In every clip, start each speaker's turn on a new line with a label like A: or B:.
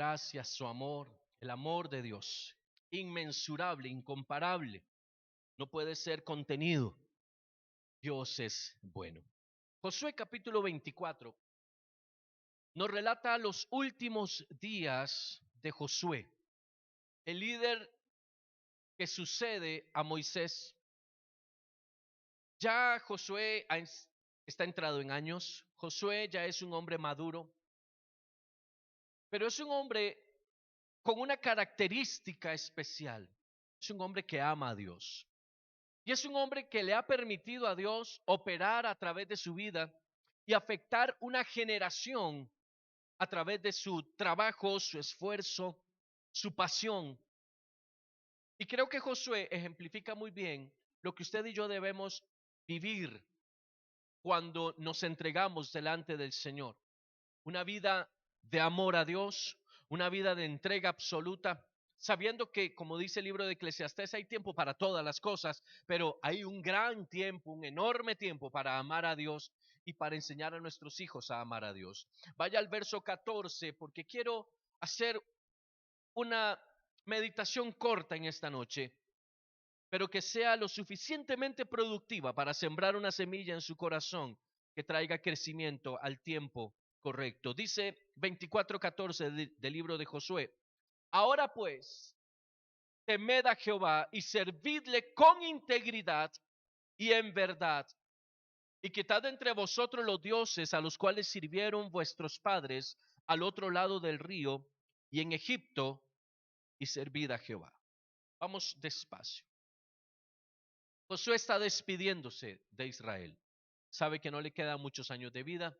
A: gracia, su amor, el amor de Dios, inmensurable, incomparable, no puede ser contenido. Dios es bueno. Josué capítulo 24 nos relata los últimos días de Josué, el líder que sucede a Moisés. Ya Josué está entrado en años. Josué ya es un hombre maduro, pero es un hombre con una característica especial. Es un hombre que ama a Dios. Y es un hombre que le ha permitido a Dios operar a través de su vida y afectar una generación a través de su trabajo, su esfuerzo, su pasión. Y creo que Josué ejemplifica muy bien lo que usted y yo debemos vivir cuando nos entregamos delante del Señor. Una vida de amor a Dios, una vida de entrega absoluta, sabiendo que, como dice el libro de Eclesiastés, hay tiempo para todas las cosas, pero hay un gran tiempo, un enorme tiempo para amar a Dios y para enseñar a nuestros hijos a amar a Dios. Vaya al verso 14, porque quiero hacer una meditación corta en esta noche, pero que sea lo suficientemente productiva para sembrar una semilla en su corazón que traiga crecimiento al tiempo correcto. Dice 24:14 del libro de Josué: ahora pues, temed a Jehová y servidle con integridad y en verdad, y quitad entre vosotros los dioses a los cuales sirvieron vuestros padres al otro lado del río y en Egipto, y servid a Jehová. Vamos despacio. Josué está despidiéndose de Israel. Sabe que no le quedan muchos años de vida.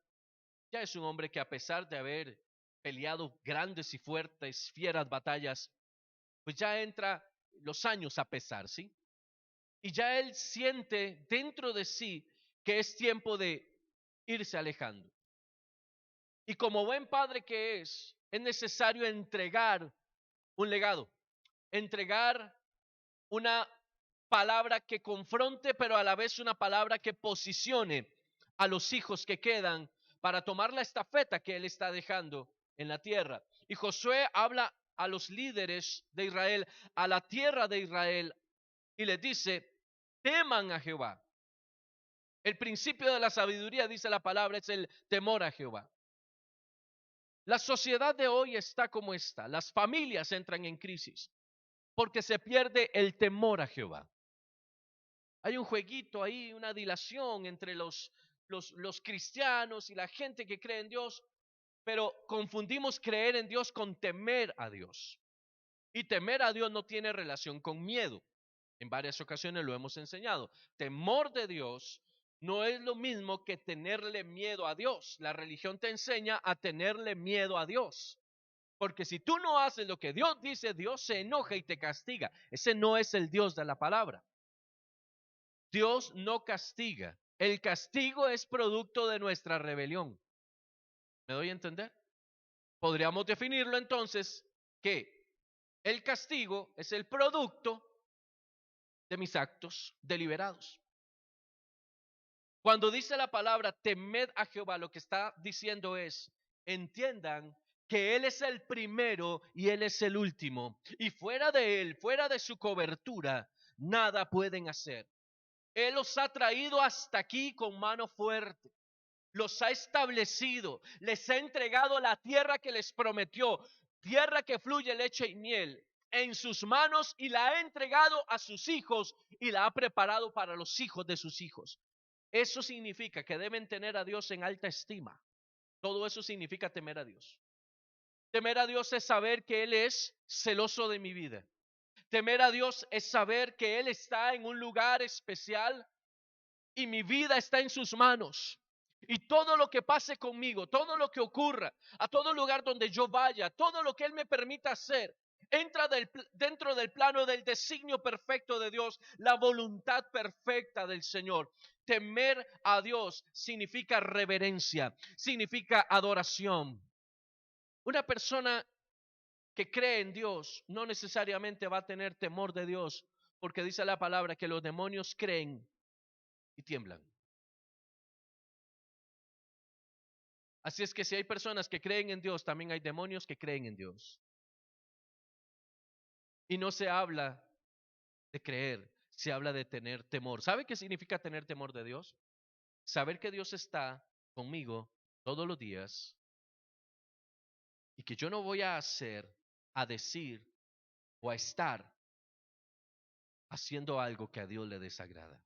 A: Ya es un hombre que, a pesar de haber peleado grandes y fuertes, fieras batallas, pues ya entra los años a pesar, ¿sí? Y ya él siente dentro de sí que es tiempo de irse alejando. Y como buen padre que es necesario entregar un legado, entregar una palabra que confronte, pero a la vez una palabra que posicione a los hijos que quedan para tomar la estafeta que él está dejando en la tierra. Y Josué habla a los líderes de Israel, a la tierra de Israel, y les dice: teman a Jehová. El principio de la sabiduría, dice la palabra, es el temor a Jehová. La sociedad de hoy está como está. Las familias entran en crisis porque se pierde el temor a Jehová. Hay un jueguito ahí, una dilación entre los cristianos y la gente que cree en Dios, pero confundimos creer en Dios con temer a Dios. Y temer a Dios no tiene relación con miedo. En varias ocasiones lo hemos enseñado. Temor de Dios no es lo mismo que tenerle miedo a Dios. La religión te enseña a tenerle miedo a Dios. Porque si tú no haces lo que Dios dice, Dios se enoja y te castiga. Ese no es el Dios de la palabra. Dios no castiga. El castigo es producto de nuestra rebelión. ¿Me doy a entender? Podríamos definirlo entonces que el castigo es el producto de mis actos deliberados. Cuando dice la palabra temed a Jehová, lo que está diciendo es: entiendan que Él es el primero y Él es el último. Y fuera de Él, fuera de su cobertura, nada pueden hacer. Él los ha traído hasta aquí con mano fuerte. Los ha establecido, les ha entregado la tierra que les prometió, tierra que fluye leche y miel, en sus manos, y la ha entregado a sus hijos y la ha preparado para los hijos de sus hijos. Eso significa que deben tener a Dios en alta estima. Todo eso significa temer a Dios. Temer a Dios es saber que Él es celoso de mi vida. Temer a Dios es saber que Él está en un lugar especial y mi vida está en sus manos. Y todo lo que pase conmigo, todo lo que ocurra, a todo lugar donde yo vaya, todo lo que Él me permita hacer, entra dentro del plano del designio perfecto de Dios, la voluntad perfecta del Señor. Temer a Dios significa reverencia, significa adoración. Una persona que cree en Dios no necesariamente va a tener temor de Dios, porque dice la palabra que los demonios creen y tiemblan. Así es que si hay personas que creen en Dios, también hay demonios que creen en Dios. Y no se habla de creer, se habla de tener temor. ¿Sabe qué significa tener temor de Dios? Saber que Dios está conmigo todos los días y que yo no voy a hacer, a decir o a estar haciendo algo que a Dios le desagrada.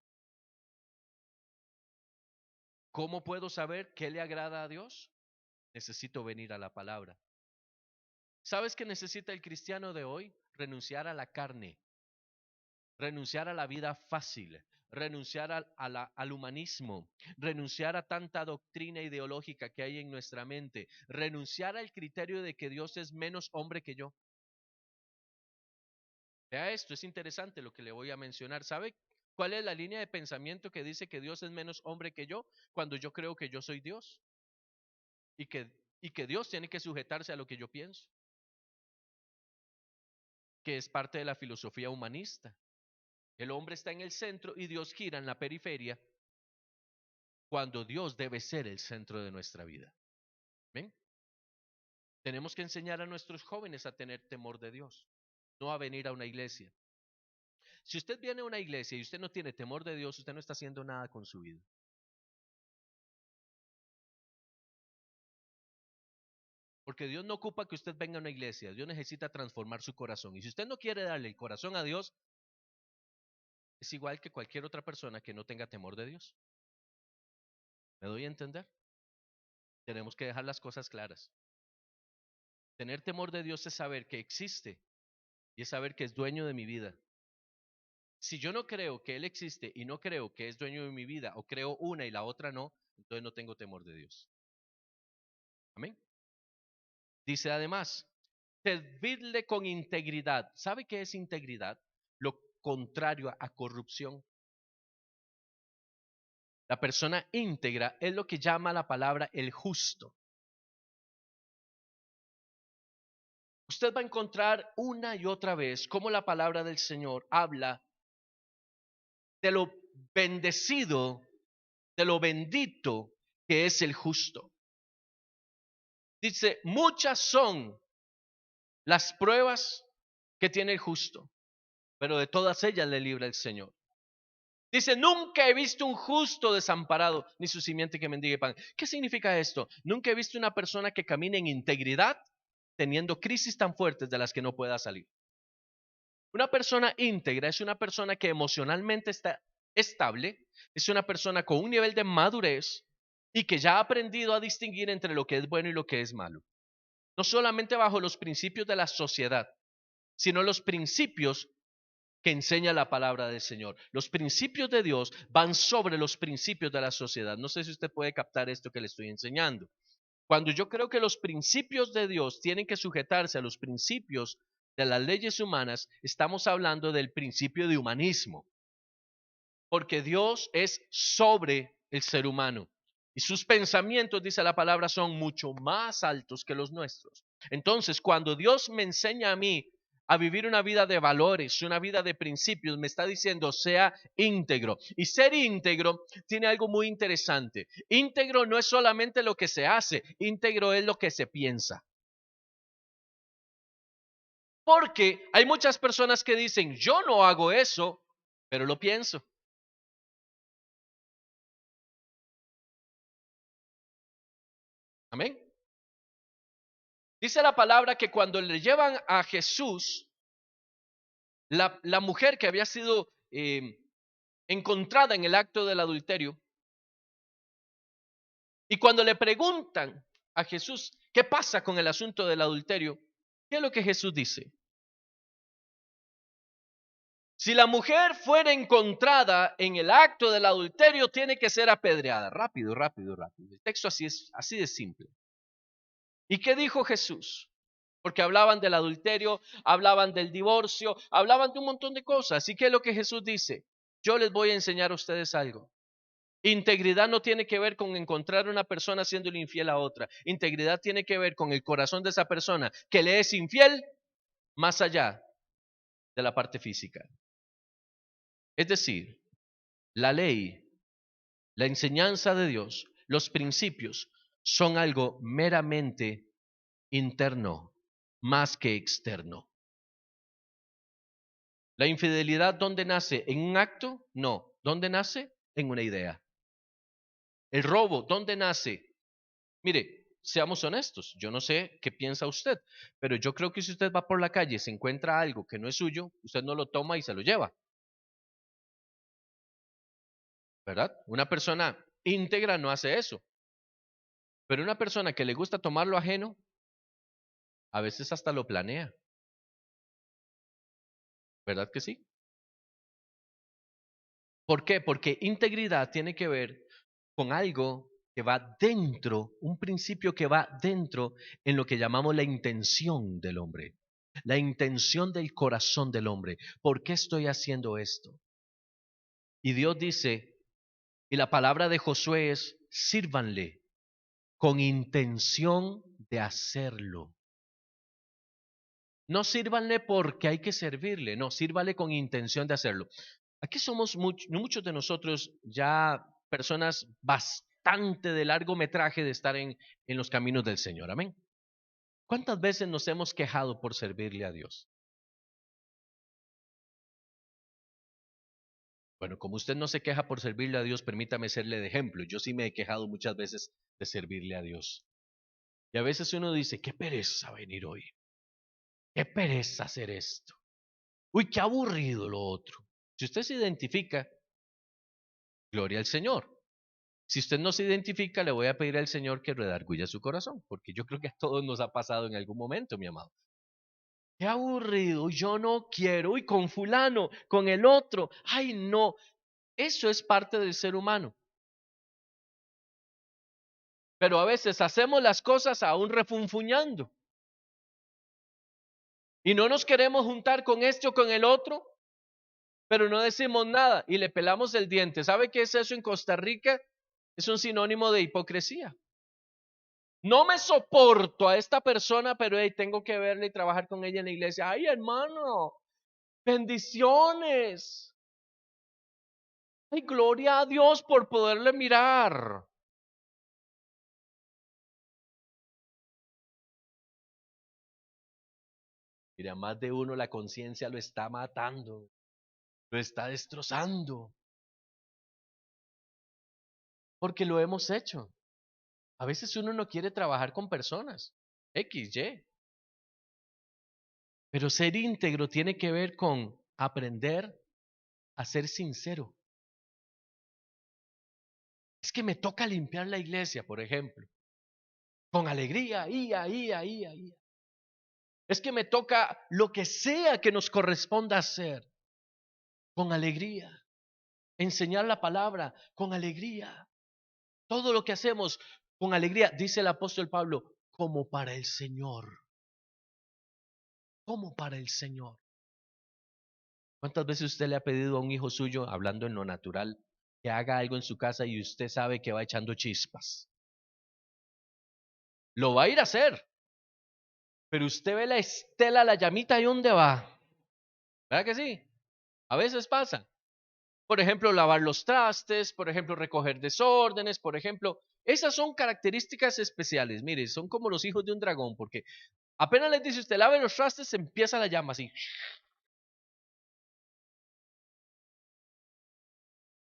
A: ¿Cómo puedo saber qué le agrada a Dios? Necesito venir a la palabra. ¿Sabes qué necesita el cristiano de hoy? Renunciar a la carne, renunciar a la vida fácil, renunciar al humanismo, renunciar a tanta doctrina ideológica que hay en nuestra mente, renunciar al criterio de que Dios es menos hombre que yo. Vea esto, es interesante lo que le voy a mencionar. ¿Sabe cuál es la línea de pensamiento que dice que Dios es menos hombre que yo cuando yo creo que yo soy Dios y que, y que Dios tiene que sujetarse a lo que yo pienso? Que es parte de la filosofía humanista. El hombre está en el centro y Dios gira en la periferia cuando Dios debe ser el centro de nuestra vida. ¿Ven? Tenemos que enseñar a nuestros jóvenes a tener temor de Dios, no a venir a una iglesia. Si usted viene a una iglesia y usted no tiene temor de Dios, usted no está haciendo nada con su vida. Porque Dios no ocupa que usted venga a una iglesia, Dios necesita transformar su corazón. Y si usted no quiere darle el corazón a Dios, es igual que cualquier otra persona que no tenga temor de Dios. ¿Me doy a entender? Tenemos que dejar las cosas claras. Tener temor de Dios es saber que existe y es saber que es dueño de mi vida. Si yo no creo que Él existe y no creo que es dueño de mi vida, o creo una y la otra no, entonces no tengo temor de Dios. Amén. Dice además, servirle con integridad. ¿Sabe qué es integridad? Lo contrario a corrupción. La persona íntegra es lo que llama la palabra el justo. Usted va a encontrar una y otra vez cómo la palabra del Señor habla de lo bendecido, de lo bendito que es el justo. Dice, muchas son las pruebas que tiene el justo, pero de todas ellas le libra el Señor. Dice, nunca he visto un justo desamparado, ni su simiente que mendigue pan. ¿Qué significa esto? Nunca he visto una persona que camine en integridad teniendo crisis tan fuertes de las que no pueda salir. Una persona íntegra es una persona que emocionalmente está estable, es una persona con un nivel de madurez y que ya ha aprendido a distinguir entre lo que es bueno y lo que es malo. No solamente bajo los principios de la sociedad, sino los principios que enseña la palabra del Señor. Los principios de Dios van sobre los principios de la sociedad. No sé si usted puede captar esto que le estoy enseñando. Cuando yo creo que los principios de Dios tienen que sujetarse a los principios de las leyes humanas, estamos hablando del principio de humanismo, porque Dios es sobre el ser humano y sus pensamientos, dice la palabra, son mucho más altos que los nuestros. Entonces, cuando Dios me enseña a mí a vivir una vida de valores, una vida de principios, me está diciendo sea íntegro. Y ser íntegro tiene algo muy interesante. Íntegro no es solamente lo que se hace, íntegro es lo que se piensa. Porque hay muchas personas que dicen, yo no hago eso, pero lo pienso. Amén. Dice la palabra que cuando le llevan a Jesús, la mujer que había sido encontrada en el acto del adulterio, y cuando le preguntan a Jesús qué pasa con el asunto del adulterio, ¿qué es lo que Jesús dice? Si la mujer fuera encontrada en el acto del adulterio, tiene que ser apedreada. Rápido, rápido, rápido. El texto así es, así de simple. ¿Y qué dijo Jesús? Porque hablaban del adulterio, hablaban del divorcio, hablaban de un montón de cosas. ¿Y qué es lo que Jesús dice? Yo les voy a enseñar a ustedes algo. Integridad no tiene que ver con encontrar a una persona haciéndole infiel a otra. Integridad tiene que ver con el corazón de esa persona que le es infiel más allá de la parte física. Es decir, la ley, la enseñanza de Dios, los principios son algo meramente interno, más que externo. ¿La infidelidad dónde nace? ¿En un acto? No. ¿Dónde nace? En una idea. ¿El robo dónde nace? Mire, seamos honestos, yo no sé qué piensa usted, pero yo creo que si usted va por la calle y se encuentra algo que no es suyo, usted no lo toma y se lo lleva, ¿verdad? Una persona íntegra no hace eso, pero una persona que le gusta tomar lo ajeno, a veces hasta lo planea, ¿verdad que sí? ¿Por qué? Porque integridad tiene que ver con algo que va dentro, un principio que va dentro en lo que llamamos la intención del hombre, la intención del corazón del hombre. ¿Por qué estoy haciendo esto? Y Dios dice, y la palabra de Josué es, sírvanle con intención de hacerlo. No sírvanle porque hay que servirle, no, sírvale con intención de hacerlo. Aquí somos muchos de nosotros ya personas bastante de largometraje de estar en los caminos del Señor. Amén. ¿Cuántas veces nos hemos quejado por servirle a Dios? Bueno, como usted no se queja por servirle a Dios, permítame serle de ejemplo. Yo sí me he quejado muchas veces de servirle a Dios. Y a veces uno dice, qué pereza venir hoy. Qué pereza hacer esto. Uy, qué aburrido lo otro. Si usted se identifica, gloria al Señor. Si usted no se identifica, le voy a pedir al Señor que redarguya su corazón, porque yo creo que a todos nos ha pasado en algún momento, mi amado. Qué aburrido, yo no quiero, y con fulano, con el otro, ay no, eso es parte del ser humano. Pero a veces hacemos las cosas aún refunfuñando y no nos queremos juntar con este o con el otro, pero no decimos nada y le pelamos el diente. ¿Sabe qué es eso en Costa Rica? Es un sinónimo de hipocresía. No me soporto a esta persona, pero hey, tengo que verla y trabajar con ella en la iglesia. Ay, hermano, bendiciones. Ay, gloria a Dios por poderle mirar. Mira, más de uno la conciencia lo está matando, lo está destrozando, porque lo hemos hecho. A veces uno no quiere trabajar con personas, X, Y, pero ser íntegro tiene que ver con aprender a ser sincero. Es que me toca limpiar la iglesia, por ejemplo, con alegría, ahí. Es que me toca lo que sea que nos corresponda hacer, con alegría. Enseñar la palabra, con alegría. Todo lo que hacemos, con alegría, dice el apóstol Pablo, como para el Señor. Como para el Señor. ¿Cuántas veces usted le ha pedido a un hijo suyo, hablando en lo natural, que haga algo en su casa y usted sabe que va echando chispas? Lo va a ir a hacer, pero usted ve la estela, la llamita y dónde va. ¿Verdad que sí? A veces pasa. Por ejemplo, lavar los trastes, por ejemplo, recoger desórdenes, por ejemplo. Esas son características especiales. Mire, son como los hijos de un dragón, porque apenas les dice usted lave los trastes, empieza la llama así.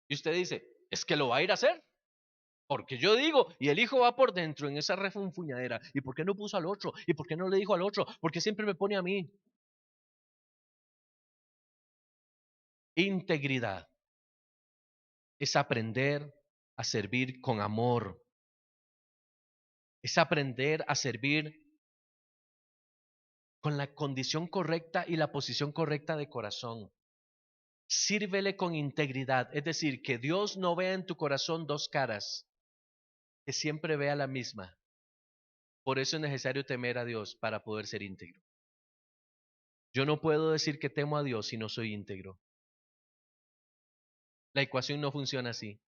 A: Y usted dice, es que lo va a ir a hacer. Porque yo digo, y el hijo va por dentro en esa refunfuñadera. ¿Y por qué no puso al otro? ¿Y por qué no le dijo al otro? Porque siempre me pone a mí. Integridad es aprender a servir con amor. Es aprender a servir con la condición correcta y la posición correcta de corazón. Sírvele con integridad, es decir, que Dios no vea en tu corazón dos caras, que siempre vea la misma. Por eso es necesario temer a Dios para poder ser íntegro. Yo no puedo decir que temo a Dios si no soy íntegro. La ecuación no funciona así.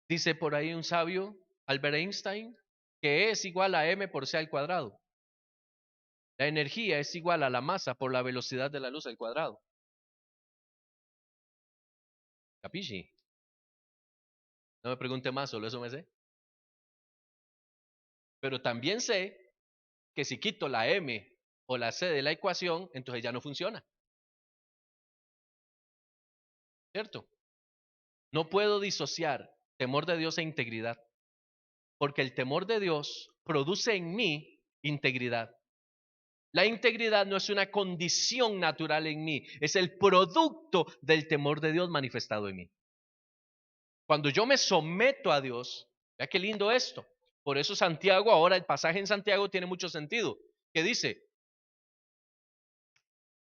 A: Dice por ahí un sabio, Albert Einstein, que E es igual a m por c al cuadrado. La energía es igual a la masa por la velocidad de la luz al cuadrado. ¿Capisci? No me pregunte más, solo eso me sé. Pero también sé que si quito la M o la C de la ecuación, entonces ya no funciona, ¿cierto? No puedo disociar temor de Dios e integridad, porque el temor de Dios produce en mí integridad. La integridad no es una condición natural en mí, es el producto del temor de Dios manifestado en mí. Cuando yo me someto a Dios, vea qué lindo esto. Por eso Santiago, ahora el pasaje en Santiago tiene mucho sentido, que dice,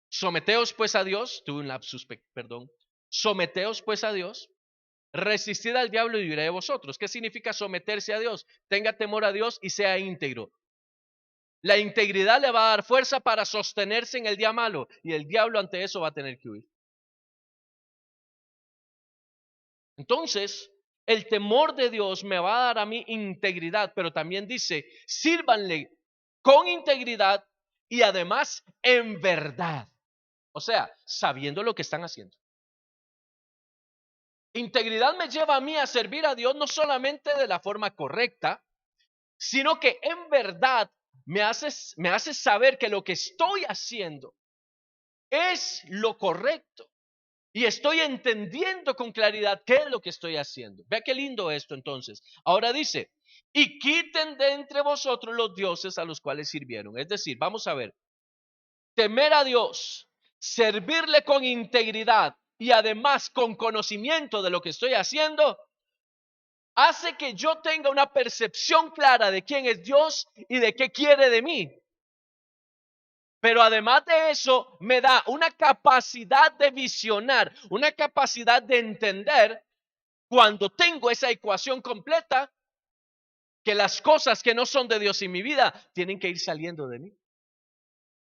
A: someteos pues a Dios, tuve un lapsus, perdón, someteos pues a Dios, resistid al diablo y viviré de vosotros. ¿Qué significa someterse a Dios? Tenga temor a Dios y sea íntegro. La integridad le va a dar fuerza para sostenerse en el día malo y el diablo ante eso va a tener que huir. Entonces, el temor de Dios me va a dar a mí integridad, pero también dice, sírvanle con integridad y además en verdad. O sea, sabiendo lo que están haciendo. Integridad me lleva a mí a servir a Dios no solamente de la forma correcta, sino que en verdad me hace saber que lo que estoy haciendo es lo correcto. Y estoy entendiendo con claridad qué es lo que estoy haciendo. Vea qué lindo esto entonces. Ahora dice, y quiten de entre vosotros los dioses a los cuales sirvieron. Es decir, vamos a ver, temer a Dios, servirle con integridad y además con conocimiento de lo que estoy haciendo, hace que yo tenga una percepción clara de quién es Dios y de qué quiere de mí. Pero además de eso, me da una capacidad de visionar, una capacidad de entender cuando tengo esa ecuación completa, que las cosas que no son de Dios en mi vida tienen que ir saliendo de mí.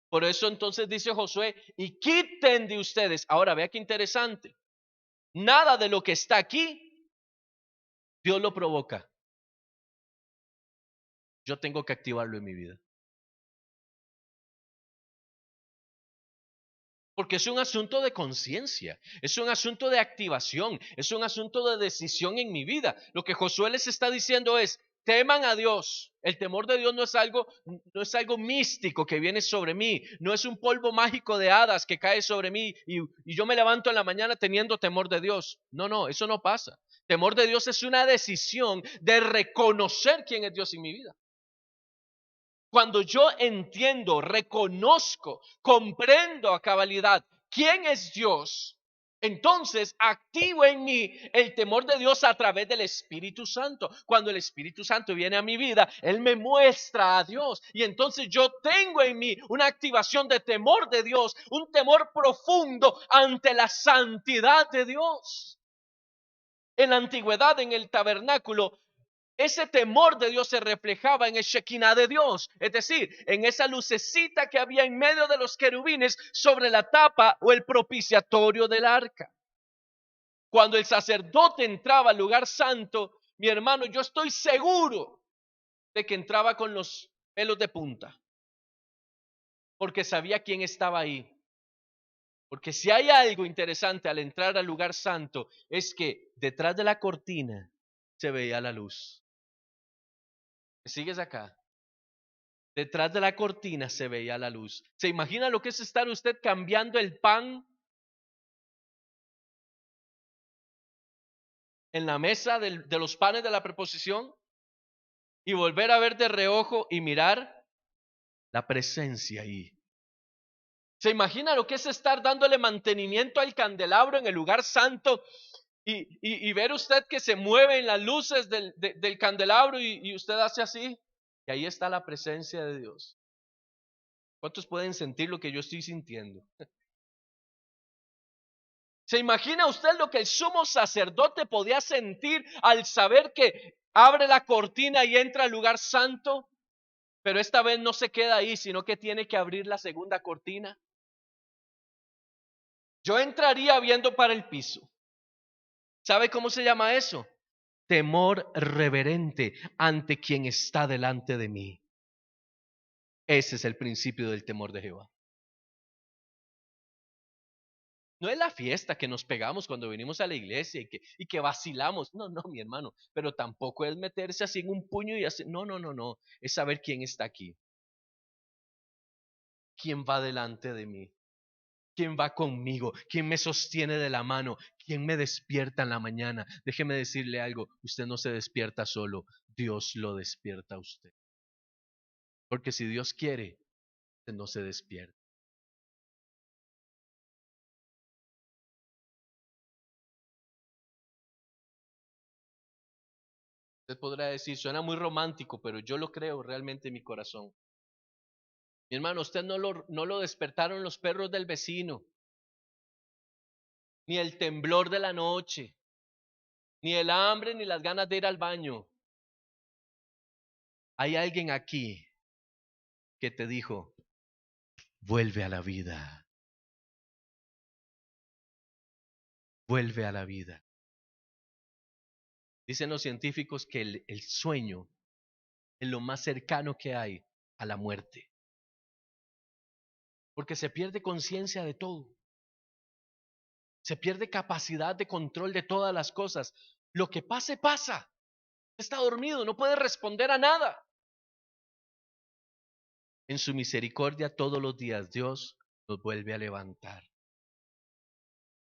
A: Por eso entonces dice Josué, y quiten de ustedes. Ahora vea qué interesante. Nada de lo que está aquí, Dios lo provoca. Yo tengo que activarlo en mi vida. Porque es un asunto de conciencia, es un asunto de activación, es un asunto de decisión en mi vida. Lo que Josué les está diciendo es, teman a Dios. El temor de Dios no es algo místico que viene sobre mí, no es un polvo mágico de hadas que cae sobre mí y yo me levanto en la mañana teniendo temor de Dios. No, no, eso no pasa. Temor de Dios es una decisión de reconocer quién es Dios en mi vida. Cuando yo entiendo, reconozco, comprendo a cabalidad quién es Dios, entonces activo en mí el temor de Dios a través del Espíritu Santo. Cuando el Espíritu Santo viene a mi vida, Él me muestra a Dios y entonces yo tengo en mí una activación de temor de Dios, un temor profundo ante la santidad de Dios. En la antigüedad, en el tabernáculo, ese temor de Dios se reflejaba en el Shekinah de Dios, es decir, en esa lucecita que había en medio de los querubines sobre la tapa o el propiciatorio del arca. Cuando el sacerdote entraba al lugar santo, mi hermano, yo estoy seguro de que entraba con los pelos de punta, porque sabía quién estaba ahí. Porque si hay algo interesante al entrar al lugar santo, es que detrás de la cortina se veía la luz. ¿Sigues acá? Detrás de la cortina se veía la luz. ¿Se imagina lo que es estar usted cambiando el pan en la mesa de los panes de la preposición y volver a ver de reojo y mirar la presencia ahí? ¿Se imagina lo que es estar dándole mantenimiento al candelabro en el lugar santo y ver usted que se mueven las luces del candelabro y usted hace así? Y ahí está la presencia de Dios. ¿Cuántos pueden sentir lo que yo estoy sintiendo? ¿Se imagina usted lo que el sumo sacerdote podía sentir al saber que abre la cortina y entra al lugar santo? Pero esta vez no se queda ahí, sino que tiene que abrir la segunda cortina. Yo entraría viendo para el piso. ¿Sabe cómo se llama eso? Temor reverente ante quien está delante de mí. Ese es el principio del temor de Jehová. No es la fiesta que nos pegamos cuando venimos a la iglesia y que vacilamos. No, no, mi hermano. Pero tampoco es meterse así en un puño y así. No, no, no, no. Es saber quién está aquí. ¿Quién va delante de mí? ¿Quién va conmigo? ¿Quién me sostiene de la mano? ¿Quién me despierta en la mañana? Déjeme decirle algo. Usted no se despierta solo. Dios lo despierta a usted. Porque si Dios quiere, usted no se despierta. Usted podrá decir, suena muy romántico, pero yo lo creo realmente en mi corazón. Mi hermano, usted no lo despertaron los perros del vecino, ni el temblor de la noche, ni el hambre, ni las ganas de ir al baño. Hay alguien aquí que te dijo, vuelve a la vida, vuelve a la vida. Dicen los científicos que el sueño es lo más cercano que hay a la muerte, porque se pierde conciencia de todo, se pierde capacidad de control de todas las cosas. Lo que pase, pasa. Está dormido, no puede responder a nada. En su misericordia todos los días Dios nos vuelve a levantar.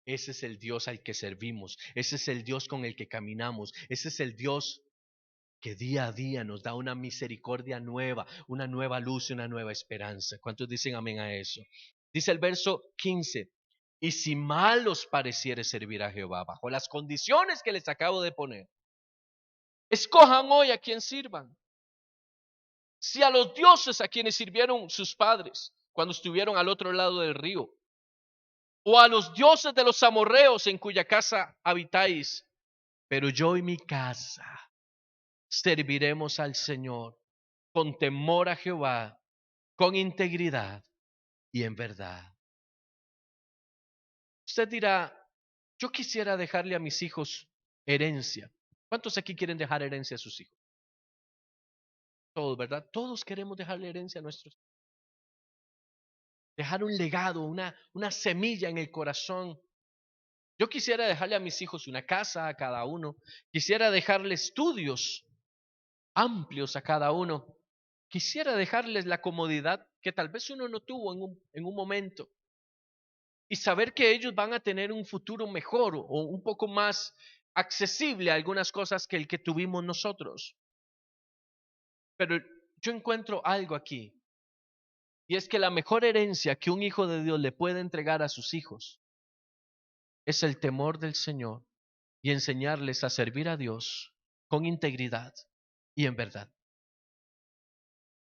A: Ese es el Dios al que servimos, ese es el Dios con el que caminamos, ese es el Dios que día a día nos da una misericordia nueva, una nueva luz y una nueva esperanza. ¿Cuántos dicen amén a eso? Dice el verso 15, y si mal os pareciere servir a Jehová bajo las condiciones que les acabo de poner, escojan hoy a quien sirvan. Si a los dioses a quienes sirvieron sus padres cuando estuvieron al otro lado del río, o a los dioses de los amorreos en cuya casa habitáis, pero yo y mi casa serviremos al Señor con temor a Jehová, con integridad y en verdad. Usted dirá, yo quisiera dejarle a mis hijos herencia. ¿Cuántos aquí quieren dejar herencia a sus hijos? Todos, ¿verdad? Todos queremos dejarle herencia a nuestros hijos. Dejar un legado, una semilla en el corazón. Yo quisiera dejarle a mis hijos una casa a cada uno. Quisiera dejarle estudios amplios a cada uno. Quisiera dejarles la comodidad que tal vez uno no tuvo en un momento. Y saber que ellos van a tener un futuro mejor o un poco más accesible a algunas cosas que el que tuvimos nosotros. Pero yo encuentro algo aquí. Y es que la mejor herencia que un hijo de Dios le puede entregar a sus hijos es el temor del Señor y enseñarles a servir a Dios con integridad y en verdad.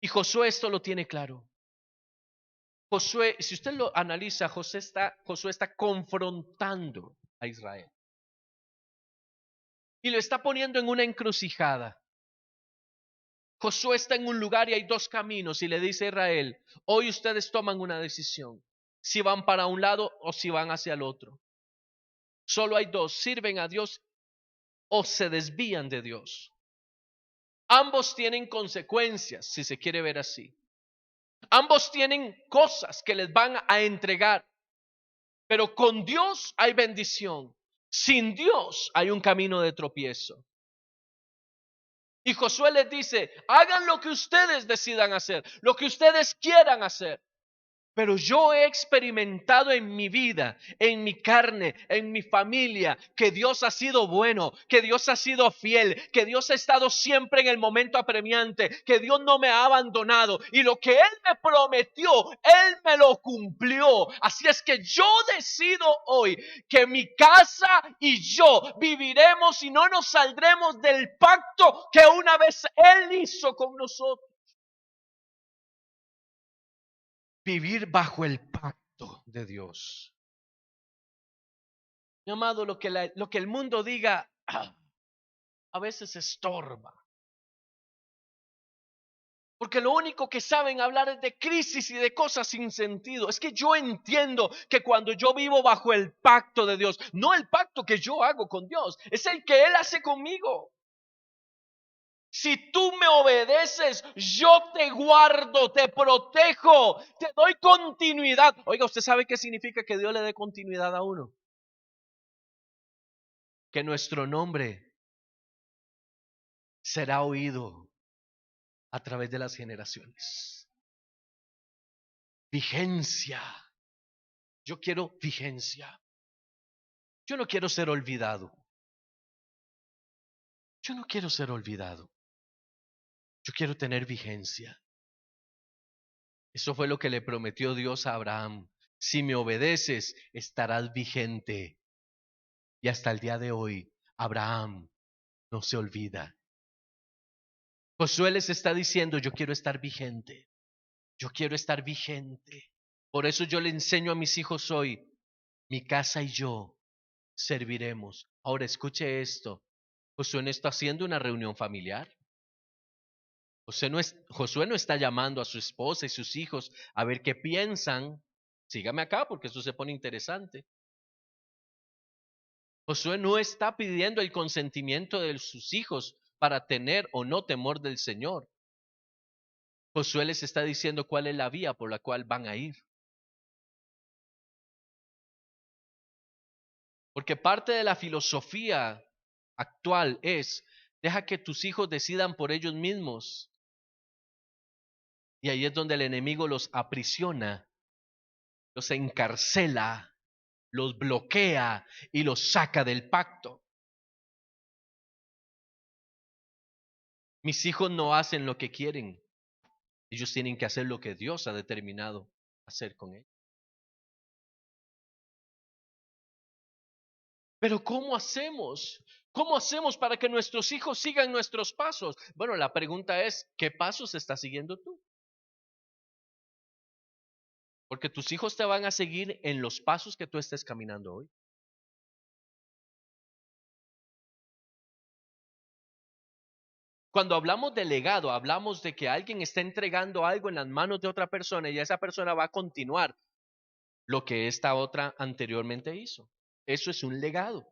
A: Y Josué esto lo tiene claro. Josué, si usted lo analiza, Josué está confrontando a Israel y lo está poniendo en una encrucijada. Josué está en un lugar y hay dos caminos y le dice a Israel, hoy ustedes toman una decisión, si van para un lado o si van hacia el otro. Solo hay dos, sirven a Dios o se desvían de Dios. Ambos tienen consecuencias, si se quiere ver así. Ambos tienen cosas que les van a entregar, pero con Dios hay bendición. Sin Dios hay un camino de tropiezo. Y Josué les dice, hagan lo que ustedes decidan hacer, lo que ustedes quieran hacer. Pero yo he experimentado en mi vida, en mi carne, en mi familia, que Dios ha sido bueno, que Dios ha sido fiel, que Dios ha estado siempre en el momento apremiante, que Dios no me ha abandonado. Y lo que Él me prometió, Él me lo cumplió. Así es que yo decido hoy que mi casa y yo viviremos y no nos saldremos del pacto que una vez Él hizo con nosotros. Vivir bajo el pacto de Dios. Mi amado, lo que el mundo diga a veces estorba. Porque lo único que saben hablar es de crisis y de cosas sin sentido. Es que yo entiendo que cuando yo vivo bajo el pacto de Dios, no el pacto que yo hago con Dios, es el que Él hace conmigo. Si tú me obedeces, yo te guardo, te protejo, te doy continuidad. Oiga, ¿usted sabe qué significa que Dios le dé continuidad a uno? Que nuestro nombre será oído a través de las generaciones. Vigencia. Yo quiero vigencia. Yo no quiero ser olvidado. Yo no quiero ser olvidado. Yo quiero tener vigencia. Eso fue lo que le prometió Dios a Abraham. Si me obedeces, estarás vigente. Y hasta el día de hoy, Abraham no se olvida. Josué les está diciendo, yo quiero estar vigente. Yo quiero estar vigente. Por eso yo le enseño a mis hijos hoy, mi casa y yo serviremos. Ahora escuche esto. Josué no está haciendo una reunión familiar. Josué no está llamando a su esposa y sus hijos a ver qué piensan. Sígame acá porque eso se pone interesante. Josué no está pidiendo el consentimiento de sus hijos para tener o no temor del Señor. Josué les está diciendo cuál es la vía por la cual van a ir. Porque parte de la filosofía actual es, deja que tus hijos decidan por ellos mismos. Y ahí es donde el enemigo los aprisiona, los encarcela, los bloquea y los saca del pacto. Mis hijos no hacen lo que quieren. Ellos tienen que hacer lo que Dios ha determinado hacer con ellos. Pero ¿cómo hacemos? ¿Cómo hacemos para que nuestros hijos sigan nuestros pasos? Bueno, la pregunta es, ¿qué pasos estás siguiendo tú? Porque tus hijos te van a seguir en los pasos que tú estés caminando hoy. Cuando hablamos de legado, hablamos de que alguien está entregando algo en las manos de otra persona y esa persona va a continuar lo que esta otra anteriormente hizo. Eso es un legado.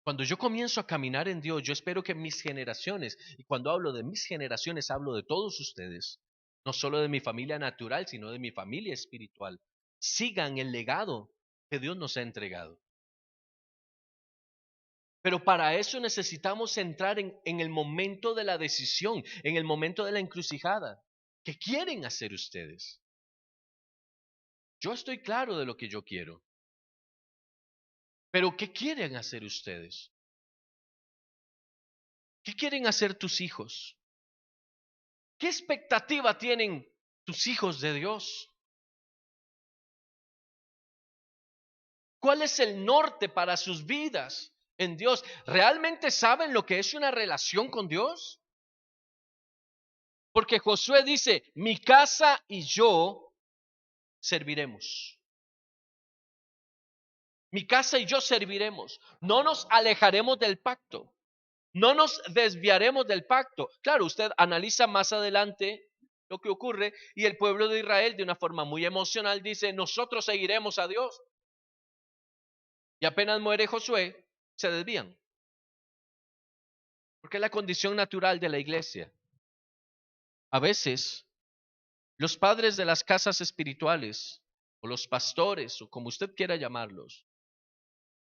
A: Cuando yo comienzo a caminar en Dios, yo espero que mis generaciones, y cuando hablo de mis generaciones, hablo de todos ustedes, no solo de mi familia natural, sino de mi familia espiritual, sigan el legado que Dios nos ha entregado. Pero para eso necesitamos entrar en el momento de la decisión, en el momento de la encrucijada. ¿Qué quieren hacer ustedes? Yo estoy claro de lo que yo quiero, pero ¿qué quieren hacer ustedes? ¿Qué quieren hacer tus hijos? ¿Qué expectativa tienen tus hijos de Dios? ¿Cuál es el norte para sus vidas en Dios? ¿Realmente saben lo que es una relación con Dios? Porque Josué dice, mi casa y yo serviremos. Mi casa y yo serviremos. No nos alejaremos del pacto. No nos desviaremos del pacto. Claro, usted analiza más adelante lo que ocurre y el pueblo de Israel de una forma muy emocional dice, nosotros seguiremos a Dios. Y apenas muere Josué, se desvían. Porque es la condición natural de la iglesia. A veces, los padres de las casas espirituales, o los pastores, o como usted quiera llamarlos,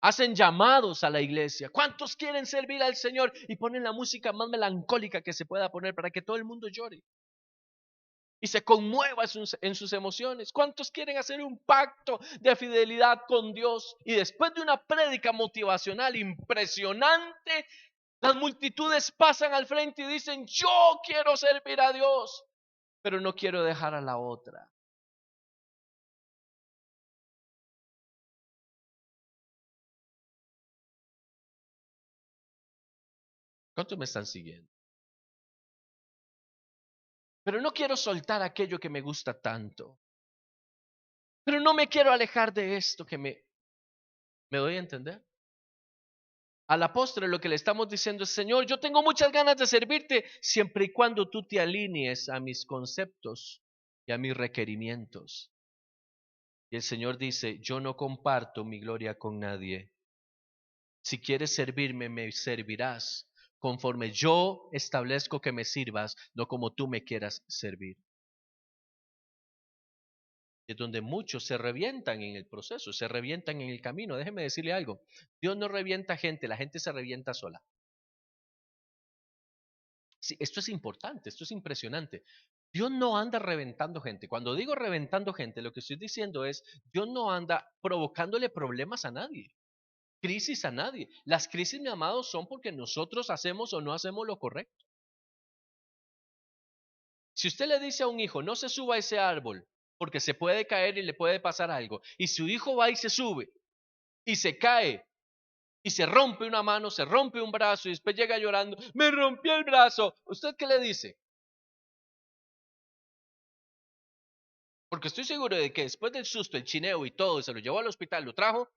A: hacen llamados a la iglesia. ¿Cuántos quieren servir al Señor? Y ponen la música más melancólica que se pueda poner para que todo el mundo llore y se conmueva en sus emociones. ¿Cuántos quieren hacer un pacto de fidelidad con Dios? Y después de una prédica motivacional impresionante, las multitudes pasan al frente y dicen, yo quiero servir a Dios, pero no quiero dejar a la otra. ¿Cuántos me están siguiendo? Pero no quiero soltar aquello que me gusta tanto. Pero no me quiero alejar de esto que ¿me doy a entender? Al apóstol lo que le estamos diciendo es, Señor, yo tengo muchas ganas de servirte siempre y cuando tú te alinees a mis conceptos y a mis requerimientos. Y el Señor dice, yo no comparto mi gloria con nadie. Si quieres servirme, me servirás conforme yo establezco que me sirvas, no como tú me quieras servir. Es donde muchos se revientan en el proceso, se revientan en el camino. Déjeme decirle algo. Dios no revienta gente, la gente se revienta sola. Sí, esto es importante, esto es impresionante. Dios no anda reventando gente. Cuando digo reventando gente, lo que estoy diciendo es, Dios no anda provocándole problemas a nadie, crisis a nadie. Las crisis, mi amado, son porque nosotros hacemos o no hacemos lo correcto. Si usted le dice a un hijo, no se suba a ese árbol, porque se puede caer y le puede pasar algo, y su hijo va y se sube, y se cae, y se rompe una mano, se rompe un brazo, y después llega llorando, me rompí el brazo, ¿usted qué le dice? Porque estoy seguro de que después del susto, el chineo y todo, se lo llevó al hospital, lo trajo,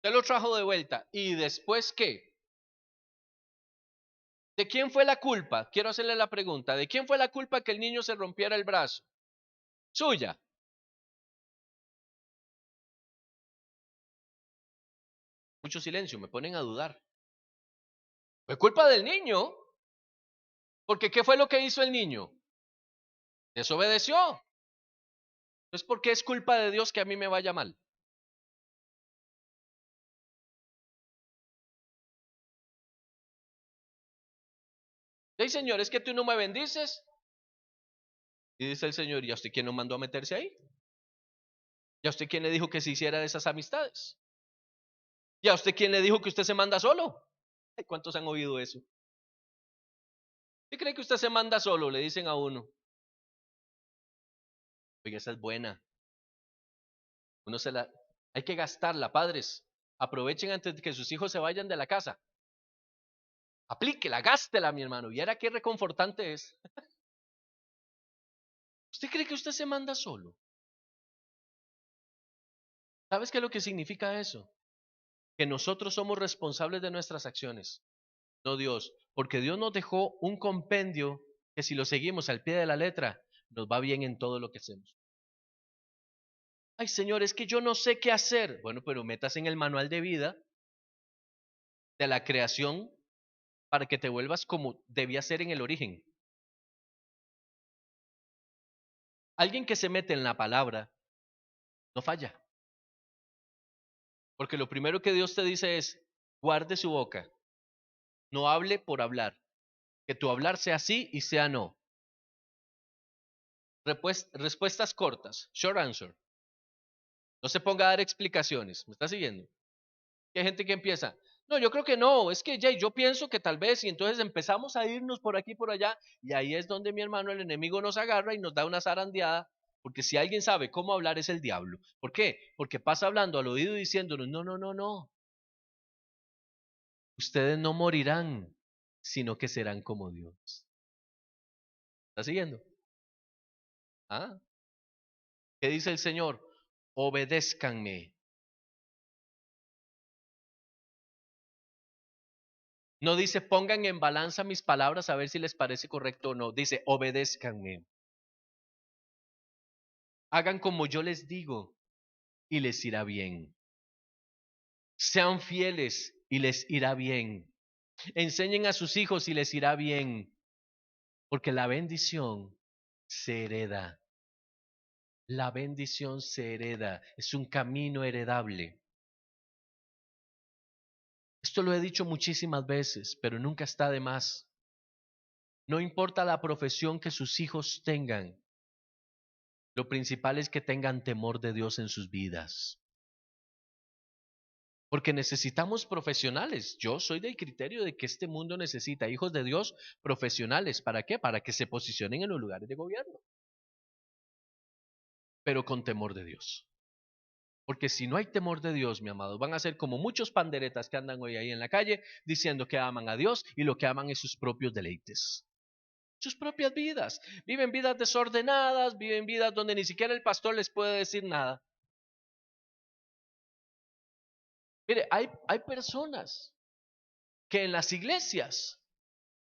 A: se lo trajo de vuelta, ¿y después qué? ¿De quién fue la culpa? Quiero hacerle la pregunta, ¿de quién fue la culpa que el niño se rompiera el brazo? Suya. Mucho silencio, me ponen a dudar. Fue culpa del niño, porque ¿qué fue lo que hizo el niño? Desobedeció. Entonces, ¿por qué es culpa de Dios que a mí me vaya mal? Hey, Señor, es que tú no me bendices. Y dice el Señor, ¿y a usted quién lo mandó a meterse ahí? ¿Y a usted quién le dijo que se hiciera de esas amistades? ¿Y a usted quién le dijo que usted se manda solo? Ay, ¿cuántos han oído eso? ¿Usted cree que usted se manda solo? Le dicen a uno. Oiga, esa es buena. Uno se la... Hay que gastarla, padres. Aprovechen antes de que sus hijos se vayan de la casa. Aplíquela, gástela, mi hermano. Y era qué reconfortante es. ¿Usted cree que usted se manda solo? ¿Sabes qué es lo que significa eso? Que nosotros somos responsables de nuestras acciones, no Dios. Porque Dios nos dejó un compendio que si lo seguimos al pie de la letra, nos va bien en todo lo que hacemos. Ay, Señor, es que yo no sé qué hacer. Bueno, pero metas en el manual de vida de la creación para que te vuelvas como debía ser en el origen. Alguien que se mete en la palabra no falla. Porque lo primero que Dios te dice es, guarde su boca, no hable por hablar, que tu hablar sea sí y sea no. Respuestas cortas, short answer. No se ponga a dar explicaciones. ¿Me está siguiendo? Que hay gente que empieza, no, yo creo que no, es que ya, yo pienso que tal vez, y entonces empezamos a irnos por aquí y por allá, y ahí es donde mi hermano, el enemigo nos agarra y nos da una zarandeada, porque si alguien sabe cómo hablar es el diablo. ¿Por qué? Porque pasa hablando al oído y diciéndonos, no, no, no, no, ustedes no morirán, sino que serán como Dios. ¿Está siguiendo? ¿Ah? ¿Qué dice el Señor? Obedézcanme. No dice pongan en balanza mis palabras a ver si les parece correcto o no. Dice obedézcanme. Hagan como yo les digo y les irá bien. Sean fieles y les irá bien. Enseñen a sus hijos y les irá bien. Porque la bendición se hereda. La bendición se hereda. Es un camino heredable. Esto lo he dicho muchísimas veces, pero nunca está de más. No importa la profesión que sus hijos tengan. Lo principal es que tengan temor de Dios en sus vidas. Porque necesitamos profesionales. Yo soy del criterio de que este mundo necesita hijos de Dios profesionales. ¿Para qué? Para que se posicionen en los lugares de gobierno. Pero con temor de Dios. Porque si no hay temor de Dios, mi amado, van a ser como muchos panderetas que andan hoy ahí en la calle diciendo que aman a Dios y lo que aman es sus propios deleites. Sus propias vidas. Viven vidas desordenadas, viven vidas donde ni siquiera el pastor les puede decir nada. Mire, hay personas que en las iglesias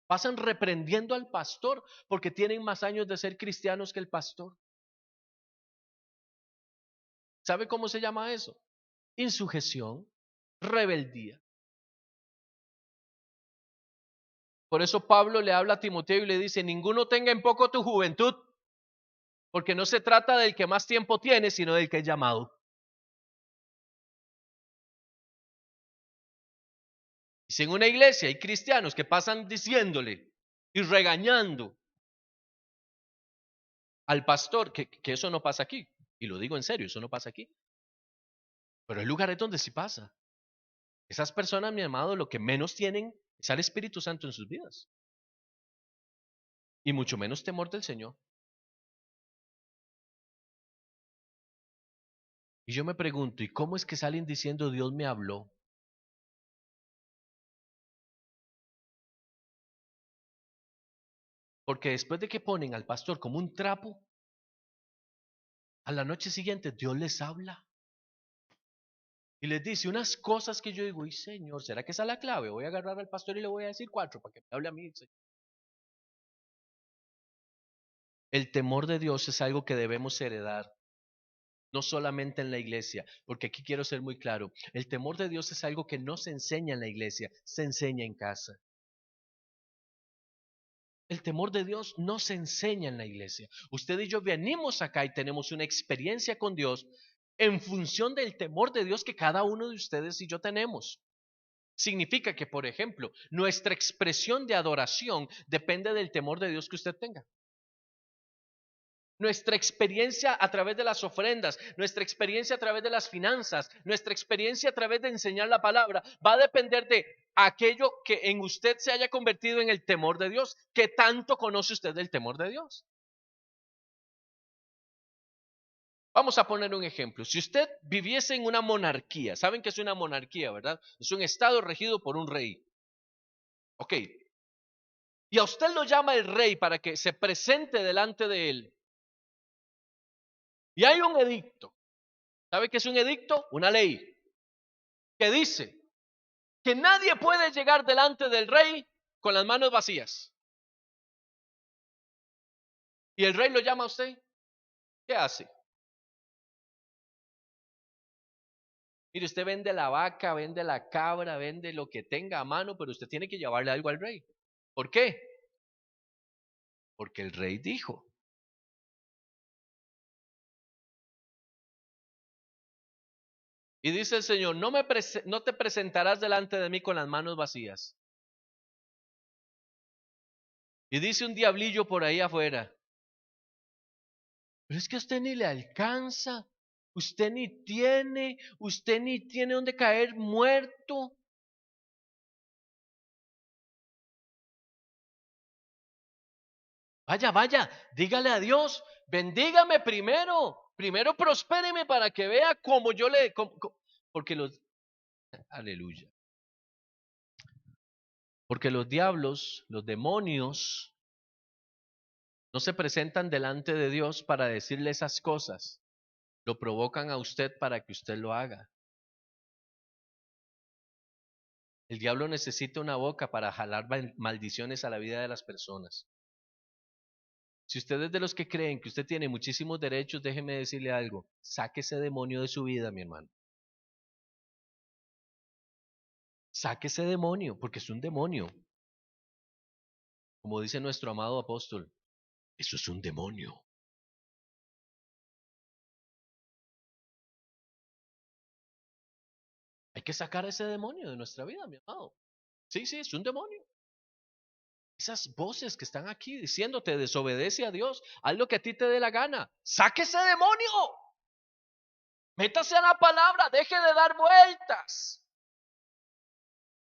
A: pasan reprendiendo al pastor porque tienen más años de ser cristianos que el pastor. ¿Sabe cómo se llama eso? Insujeción, rebeldía. Por eso Pablo le habla a Timoteo y le dice, ninguno tenga en poco tu juventud, porque no se trata del que más tiempo tiene, sino del que es llamado. Y si en una iglesia hay cristianos que pasan diciéndole y regañando al pastor, que eso no pasa aquí, y lo digo en serio, eso no pasa aquí, pero hay lugares donde sí pasa. Esas personas, mi amado, lo que menos tienen es al Espíritu Santo en sus vidas, y mucho menos temor del Señor. Y yo me pregunto, ¿y cómo es que salen diciendo Dios me habló? Porque después de que ponen al pastor como un trapo, a la noche siguiente Dios les habla y les dice unas cosas que yo digo, y Señor, ¿será que esa es la clave? Voy a agarrar al pastor y le voy a decir 4 para que me hable a mí. El temor de Dios es algo que debemos heredar, no solamente en la iglesia, porque aquí quiero ser muy claro, el temor de Dios es algo que no se enseña en la iglesia, se enseña en casa. El temor de Dios no se enseña en la iglesia. Usted y yo venimos acá y tenemos una experiencia con Dios en función del temor de Dios que cada uno de ustedes y yo tenemos. Significa que, por ejemplo, nuestra expresión de adoración depende del temor de Dios que usted tenga. Nuestra experiencia a través de las ofrendas, nuestra experiencia a través de las finanzas, nuestra experiencia a través de enseñar la palabra, va a depender de aquello que en usted se haya convertido en el temor de Dios. ¿Qué tanto conoce usted del temor de Dios? Vamos a poner un ejemplo. Si usted viviese en una monarquía, saben que es una monarquía, ¿verdad? Es un estado regido por un rey. Ok. Y a usted lo llama el rey para que se presente delante de él. Y hay un edicto. ¿Sabe qué es un edicto? Una ley que dice que nadie puede llegar delante del rey con las manos vacías. Y el rey lo llama a usted. ¿Qué hace? Mire, usted vende la vaca, vende la cabra, vende lo que tenga a mano, pero usted tiene que llevarle algo al rey. ¿Por qué? Porque el rey dijo. Y dice el Señor, no te presentarás delante de mí con las manos vacías. Y dice un diablillo por ahí afuera, pero es que a usted ni le alcanza, usted ni tiene donde caer muerto. Vaya, vaya, dígale a Dios, bendígame primero prospéreme para que vea cómo yo le, porque aleluya, porque los diablos, los demonios, no se presentan delante de Dios para decirle esas cosas, lo provocan a usted para que usted lo haga. El diablo necesita una boca para jalar maldiciones a la vida de las personas. Si usted es de los que creen que usted tiene muchísimos derechos, déjeme decirle algo, saque ese demonio de su vida, mi hermano. Saque ese demonio, porque es un demonio. Como dice nuestro amado apóstol, eso es un demonio. Hay que sacar ese demonio de nuestra vida, mi amado. Sí, sí, es un demonio. Esas voces que están aquí diciéndote desobedece a Dios, haz lo que a ti te dé la gana. Saque ese demonio. Métase a la palabra, deje de dar vueltas.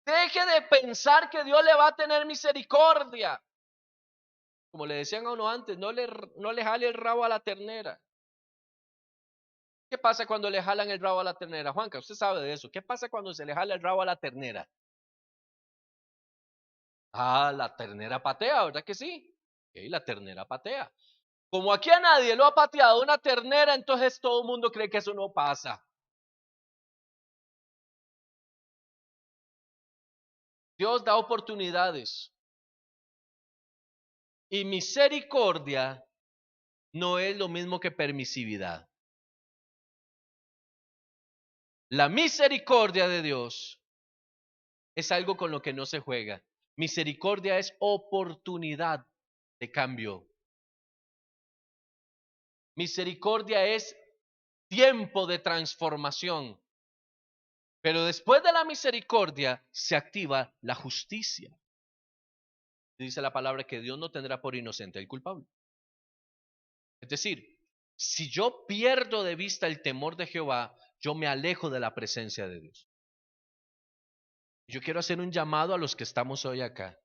A: Deje de pensar que Dios le va a tener misericordia. Como le decían a uno antes, no le jale el rabo a la ternera. ¿Qué pasa cuando le jalan el rabo a la ternera? Juanca, usted sabe de eso. ¿Qué pasa cuando se le jala el rabo a la ternera? Ah, la ternera patea, ¿verdad que sí? Ok, la ternera patea. Como aquí a nadie lo ha pateado una ternera, entonces todo el mundo cree que eso no pasa. Dios da oportunidades. Y misericordia no es lo mismo que permisividad. La misericordia de Dios es algo con lo que no se juega. Misericordia es oportunidad de cambio. Misericordia es tiempo de transformación. Pero después de la misericordia se activa la justicia. Dice la palabra que Dios no tendrá por inocente al culpable. Es decir, si yo pierdo de vista el temor de Jehová, yo me alejo de la presencia de Dios. Yo quiero hacer un llamado a los que estamos hoy acá.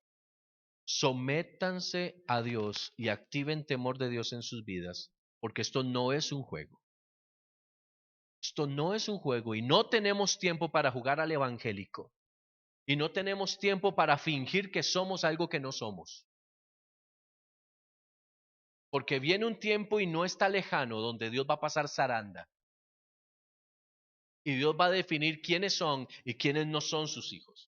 A: Sométanse a Dios y activen temor de Dios en sus vidas, porque esto no es un juego. Esto no es un juego y no tenemos tiempo para jugar al evangélico. Y no tenemos tiempo para fingir que somos algo que no somos. Porque viene un tiempo y no está lejano donde Dios va a pasar zaranda. Y Dios va a definir quiénes son y quiénes no son sus hijos.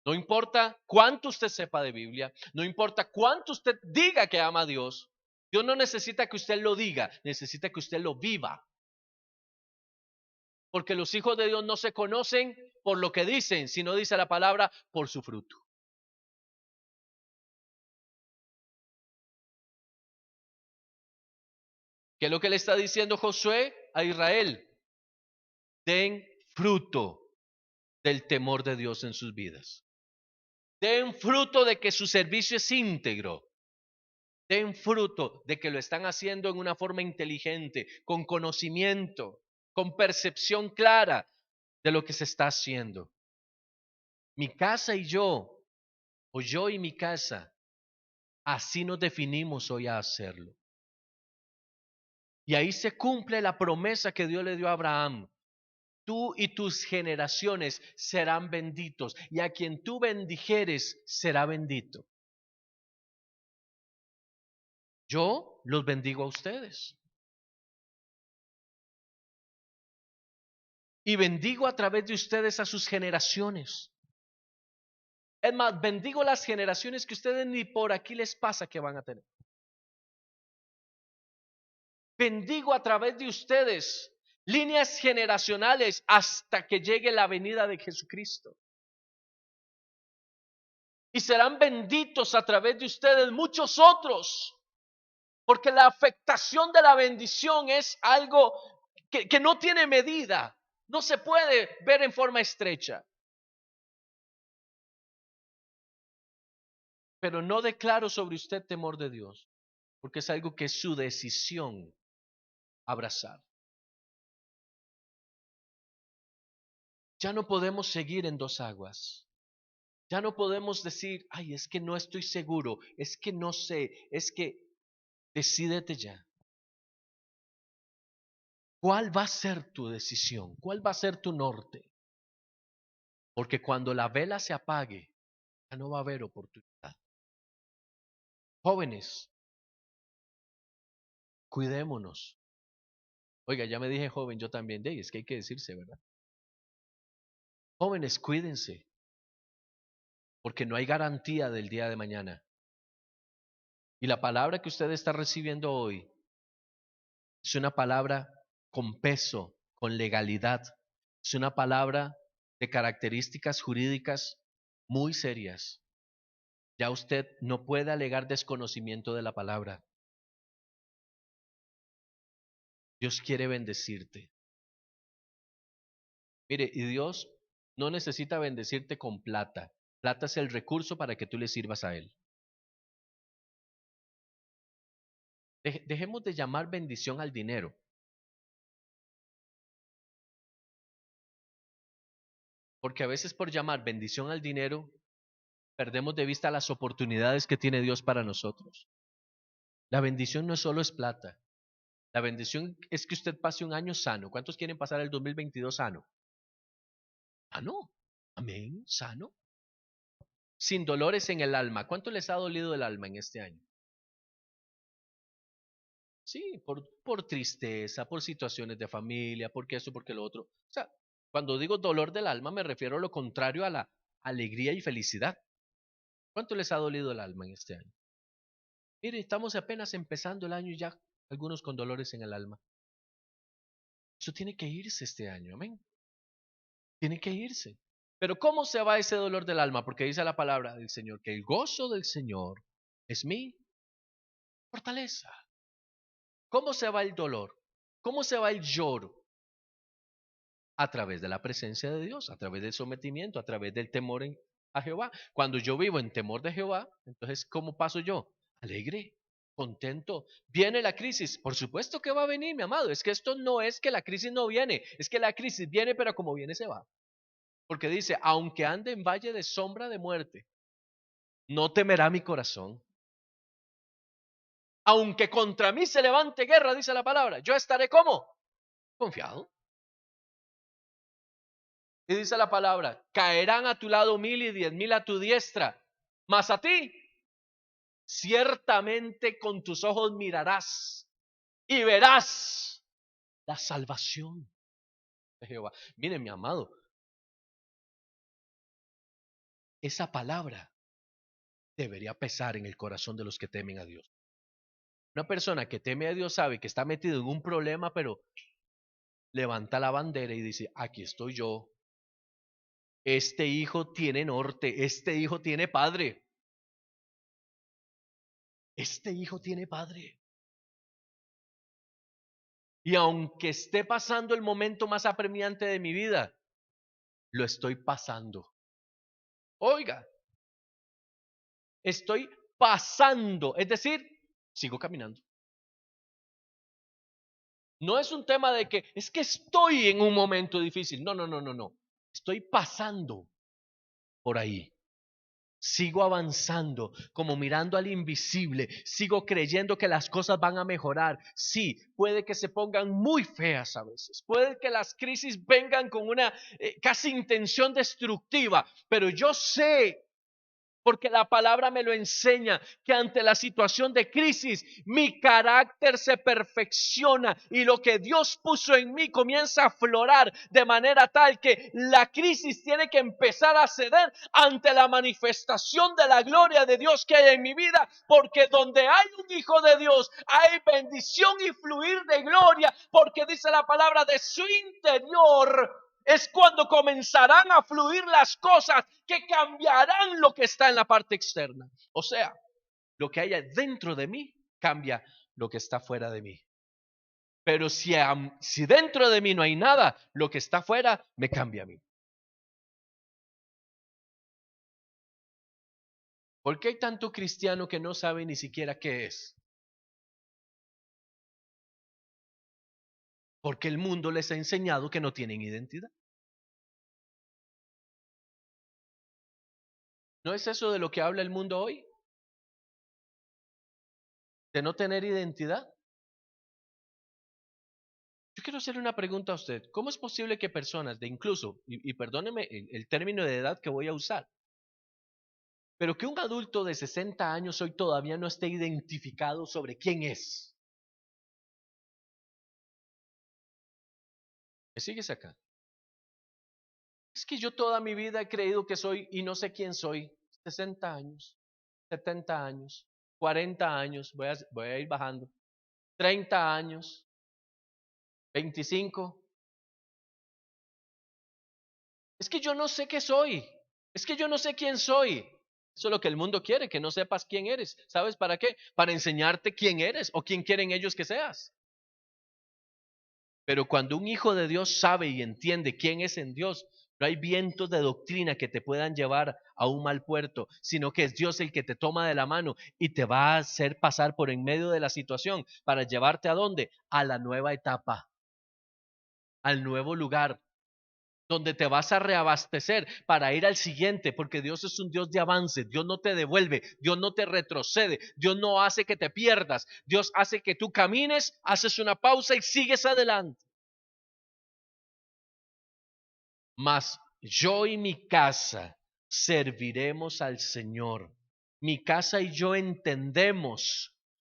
A: No importa cuánto usted sepa de Biblia, no importa cuánto usted diga que ama a Dios, Dios no necesita que usted lo diga, necesita que usted lo viva. Porque los hijos de Dios no se conocen por lo que dicen, sino dice la palabra, por su fruto. ¿Qué es lo que le está diciendo Josué a Israel? Den fruto del temor de Dios en sus vidas. Den fruto de que su servicio es íntegro. Den fruto de que lo están haciendo en una forma inteligente, con conocimiento, con percepción clara de lo que se está haciendo. Mi casa y yo, o yo y mi casa, así nos definimos hoy a hacerlo. Y ahí se cumple la promesa que Dios le dio a Abraham. Tú y tus generaciones serán benditos, y a quien tú bendijeres será bendito. Yo los bendigo a ustedes. Y bendigo a través de ustedes a sus generaciones. Es más, bendigo las generaciones que ustedes ni por aquí les pasa que van a tener. Bendigo a través de ustedes líneas generacionales hasta que llegue la venida de Jesucristo. Y serán benditos a través de ustedes muchos otros. Porque la afectación de la bendición es algo que no tiene medida. No se puede ver en forma estrecha. Pero no declaro sobre usted temor de Dios, porque es algo que es su decisión abrazar. Ya no podemos seguir en dos aguas. Ya no podemos decir, ay, es que no estoy seguro, es que no sé, es que decídete ya. ¿Cuál va a ser tu decisión? ¿Cuál va a ser tu norte? Porque cuando la vela se apague, ya no va a haber oportunidad. Jóvenes, cuidémonos. Oiga, ya me dije joven, yo también, es que hay que decirse, ¿verdad? Jóvenes, cuídense, porque no hay garantía del día de mañana. Y la palabra que usted está recibiendo hoy es una palabra con peso, con legalidad. Es una palabra de características jurídicas muy serias. Ya usted no puede alegar desconocimiento de la palabra. Dios quiere bendecirte. Mire, y Dios no necesita bendecirte con plata. Plata es el recurso para que tú le sirvas a Él. Dejemos de llamar bendición al dinero. Porque a veces por llamar bendición al dinero, perdemos de vista las oportunidades que tiene Dios para nosotros. La bendición no solo es plata. La bendición es que usted pase un año sano. ¿Cuántos quieren pasar el 2022 sano? ¿Sano? Amén, sano. Sin dolores en el alma. ¿Cuánto les ha dolido el alma en este año? Sí, por tristeza, por situaciones de familia, porque eso, porque lo otro. O sea, cuando digo dolor del alma me refiero a lo contrario a la alegría y felicidad. ¿Cuánto les ha dolido el alma en este año? Mire, estamos apenas empezando el año y ya algunos con dolores en el alma. Eso tiene que irse este año, amén. Tiene que irse. Pero ¿cómo se va ese dolor del alma? Porque dice la palabra del Señor que el gozo del Señor es mi fortaleza. ¿Cómo se va el dolor? ¿Cómo se va el lloro? A través de la presencia de Dios, a través del sometimiento, a través del temor a Jehová. Cuando yo vivo en temor de Jehová, entonces, ¿cómo paso yo? Alegre, contento. Viene la crisis, por supuesto que va a venir, mi amado. Es que esto no es que la crisis no viene, es que la crisis viene, pero como viene se va. Porque dice, aunque ande en valle de sombra de muerte, no temerá mi corazón. Aunque contra mí se levante guerra, dice la palabra, yo estaré como confiado. Y dice la palabra, caerán a tu lado 1000 y 10,000 a tu diestra, mas a ti ciertamente con tus ojos mirarás y verás la salvación de Jehová. Miren, mi amado, esa palabra debería pesar en el corazón de los que temen a Dios. Una persona que teme a Dios sabe que está metido en un problema, pero levanta la bandera y dice, aquí estoy yo. Este hijo tiene norte, este hijo tiene padre. Este hijo tiene padre. Y aunque esté pasando el momento más apremiante de mi vida, lo estoy pasando. Oiga, estoy pasando, es decir, sigo caminando. No es un tema de que es que estoy en un momento difícil. No, no, no, no, no. Estoy pasando por ahí. Sigo avanzando, como mirando al invisible. Sigo creyendo que las cosas van a mejorar. Sí, puede que se pongan muy feas a veces. Puede que las crisis vengan con una casi intención destructiva. Pero yo sé, porque la palabra me lo enseña, que ante la situación de crisis, mi carácter se perfecciona y lo que Dios puso en mí comienza a aflorar de manera tal que la crisis tiene que empezar a ceder ante la manifestación de la gloria de Dios que hay en mi vida, porque donde hay un hijo de Dios, hay bendición y fluir de gloria, porque dice la palabra, de su interior es cuando comenzarán a fluir las cosas que cambiarán lo que está en la parte externa. O sea, lo que hay dentro de mí cambia lo que está fuera de mí. Pero si dentro de mí no hay nada, lo que está fuera me cambia a mí. ¿Por qué hay tanto cristiano que no sabe ni siquiera qué es? Porque el mundo les ha enseñado que no tienen identidad. ¿No es eso de lo que habla el mundo hoy? ¿De no tener identidad? Yo quiero hacerle una pregunta a usted. ¿Cómo es posible que personas de incluso, y perdóneme el término de edad que voy a usar, pero que un adulto de 60 años hoy todavía no esté identificado sobre quién es? ¿Me sigues acá? Es que yo toda mi vida he creído que soy y no sé quién soy. 60 años, 70 años, 40 años, voy a ir bajando. 30 años, 25. Es que yo no sé qué soy. Es que yo no sé quién soy. Eso es lo que el mundo quiere, que no sepas quién eres. ¿Sabes para qué? Para enseñarte quién eres o quién quieren ellos que seas. Pero cuando un hijo de Dios sabe y entiende quién es en Dios, no hay vientos de doctrina que te puedan llevar a un mal puerto, sino que es Dios el que te toma de la mano y te va a hacer pasar por en medio de la situación para llevarte a dónde? A la nueva etapa, al nuevo lugar, donde te vas a reabastecer para ir al siguiente, porque Dios es un Dios de avance, Dios no te devuelve, Dios no te retrocede, Dios no hace que te pierdas, Dios hace que tú camines, haces una pausa y sigues adelante. Mas yo y mi casa serviremos al Señor. Mi casa y yo entendemos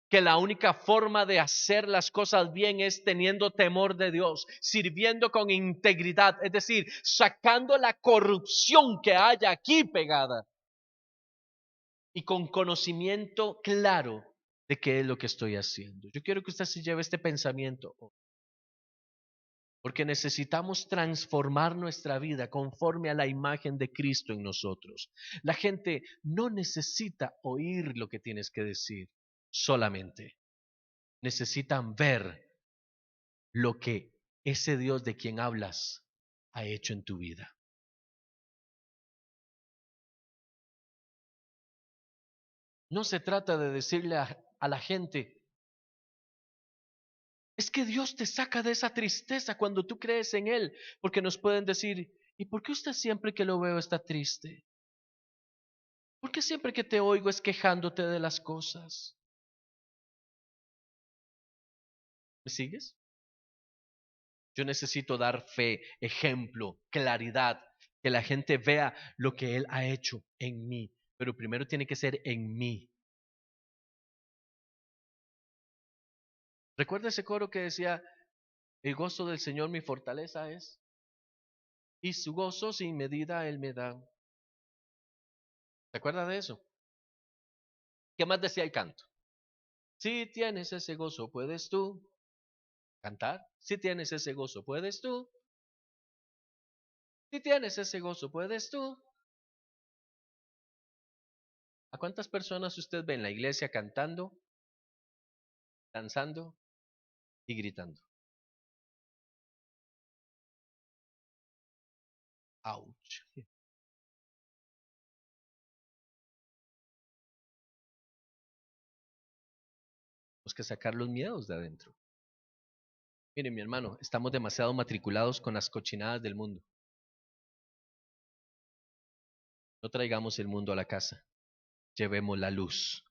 A: que la única forma de hacer las cosas bien es teniendo temor de Dios, sirviendo con integridad, es decir, sacando la corrupción que haya aquí pegada y con conocimiento claro de qué es lo que estoy haciendo. Yo quiero que usted se lleve este pensamiento. Porque necesitamos transformar nuestra vida conforme a la imagen de Cristo en nosotros. La gente no necesita oír lo que tienes que decir solamente. Necesitan ver lo que ese Dios de quien hablas ha hecho en tu vida. No se trata de decirle a la gente, es que Dios te saca de esa tristeza cuando tú crees en Él, porque nos pueden decir, ¿y por qué usted siempre que lo veo está triste? ¿Por qué siempre que te oigo es quejándote de las cosas? ¿Me sigues? Yo necesito dar fe, ejemplo, claridad, que la gente vea lo que Él ha hecho en mí, pero primero tiene que ser en mí. ¿Recuerda ese coro que decía, el gozo del Señor mi fortaleza es? Y su gozo sin medida Él me da. ¿Se acuerda de eso? ¿Qué más decía el canto? Si tienes ese gozo, puedes tú cantar. Si tienes ese gozo, puedes tú. Si tienes ese gozo, puedes tú. ¿A cuántas personas usted ve en la iglesia cantando, danzando y gritando? Ouch. Tenemos que sacar los miedos de adentro. Mire, mi hermano, estamos demasiado matriculados con las cochinadas del mundo. No traigamos el mundo a la casa. Llevemos la luz.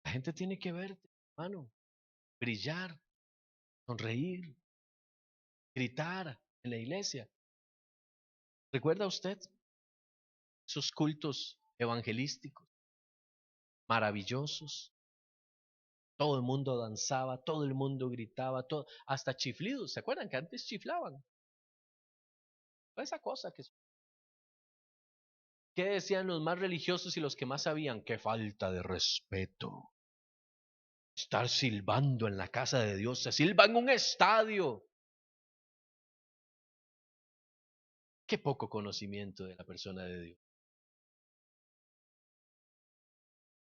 A: La gente tiene que verte, hermano, brillar, sonreír, gritar en la iglesia. ¿Recuerda usted esos cultos evangelísticos maravillosos? Todo el mundo danzaba, todo el mundo gritaba, todo, hasta chiflidos. ¿Se acuerdan que antes chiflaban? Esa cosa que... ¿Qué decían los más religiosos y los que más sabían? ¡Qué falta de respeto! Estar silbando en la casa de Dios, se silba en un estadio. Qué poco conocimiento de la persona de Dios.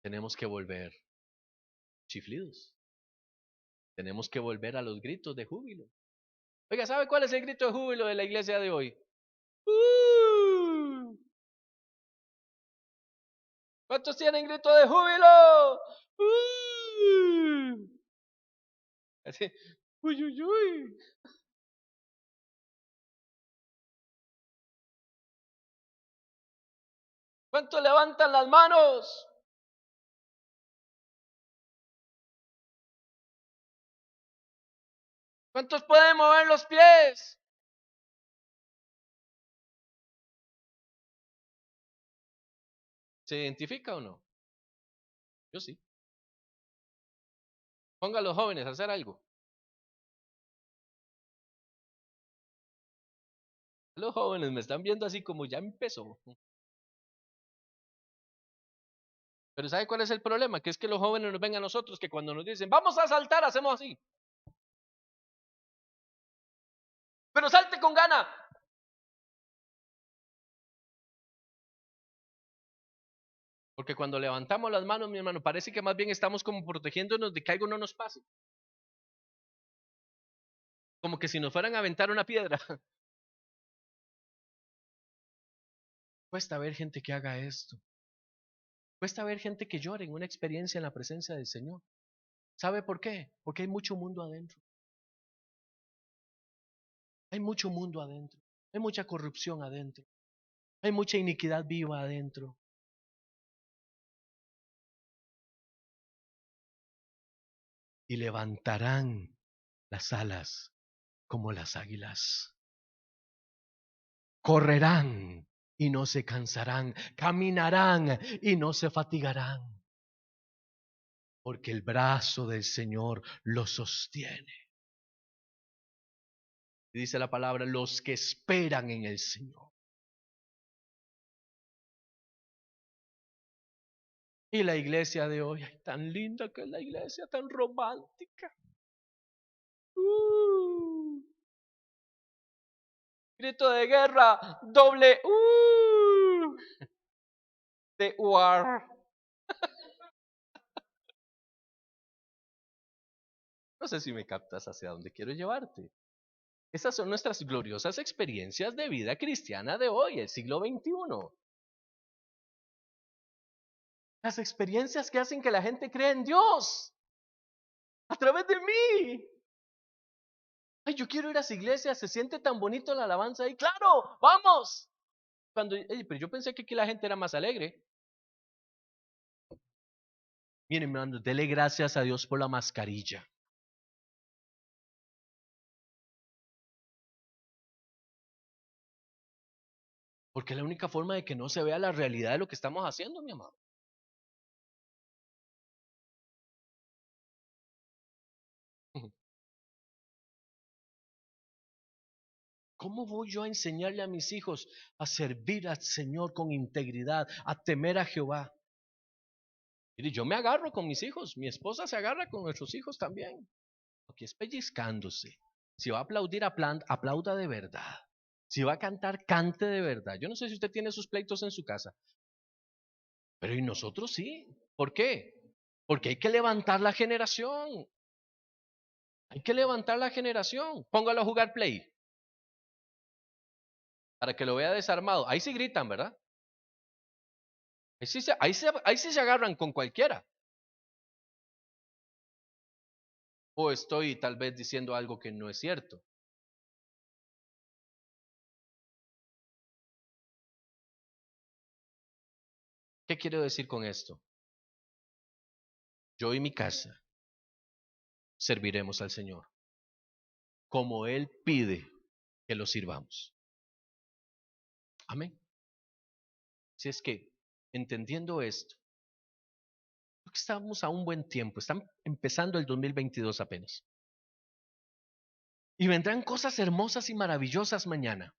A: Tenemos que volver chiflidos. Tenemos que volver a los gritos de júbilo. Oiga, ¿sabe cuál es el grito de júbilo de la iglesia de hoy? ¡Uh! ¿Cuántos tienen grito de júbilo? ¡Uh! Así, uy, uy, uy. ¿Cuántos levantan las manos? ¿Cuántos pueden mover los pies? ¿Se identifica o no? Yo sí. Ponga a los jóvenes a hacer algo. Los jóvenes me están viendo así como ya empezó. Pero ¿sabe cuál es el problema? Que es que los jóvenes nos ven a nosotros que cuando nos dicen, vamos a saltar, hacemos así. Pero salte con gana. Porque cuando levantamos las manos, mi hermano, parece que más bien estamos como protegiéndonos de que algo no nos pase. Como que si nos fueran a aventar una piedra. Cuesta ver gente que haga esto. Cuesta ver gente que llore en una experiencia en la presencia del Señor. ¿Sabe por qué? Porque hay mucho mundo adentro. Hay mucho mundo adentro. Hay mucha corrupción adentro. Hay mucha iniquidad viva adentro. Y levantarán las alas como las águilas. Correrán y no se cansarán. Caminarán y no se fatigarán. Porque el brazo del Señor los sostiene. Y dice la palabra, los que esperan en el Señor. Y la iglesia de hoy, ay, tan linda que es la iglesia, tan romántica. Grito de guerra, doble de war. No sé si me captas hacia dónde quiero llevarte. Esas son nuestras gloriosas experiencias de vida cristiana de hoy, el siglo XXI. Las experiencias que hacen que la gente crea en Dios a través de mí. Ay, yo quiero ir a esa iglesia, se siente tan bonito la alabanza ahí. Claro, vamos. Pero yo pensé que aquí la gente era más alegre. Miren, hermano, dele gracias a Dios por la mascarilla. Porque es la única forma de que no se vea la realidad de lo que estamos haciendo, mi amado. ¿Cómo voy yo a enseñarle a mis hijos a servir al Señor con integridad, a temer a Jehová? Mire, yo me agarro con mis hijos, mi esposa se agarra con nuestros hijos también. Aquí es pellizcándose. Si va a aplaudir, aplauda de verdad. Si va a cantar, cante de verdad. Yo no sé si usted tiene sus pleitos en su casa, pero y nosotros sí. ¿Por qué? Porque hay que levantar la generación. Hay que levantar la generación. Póngalo a jugar play para que lo vea desarmado. Ahí sí gritan, ¿verdad? Ahí sí se agarran con cualquiera. O estoy tal vez diciendo algo que no es cierto. ¿Qué quiero decir con esto? Yo y mi casa serviremos al Señor como Él pide que lo sirvamos. Amén. Si es que, entendiendo esto, creo que estamos a un buen tiempo. Están empezando el 2022 apenas. Y vendrán cosas hermosas y maravillosas mañana.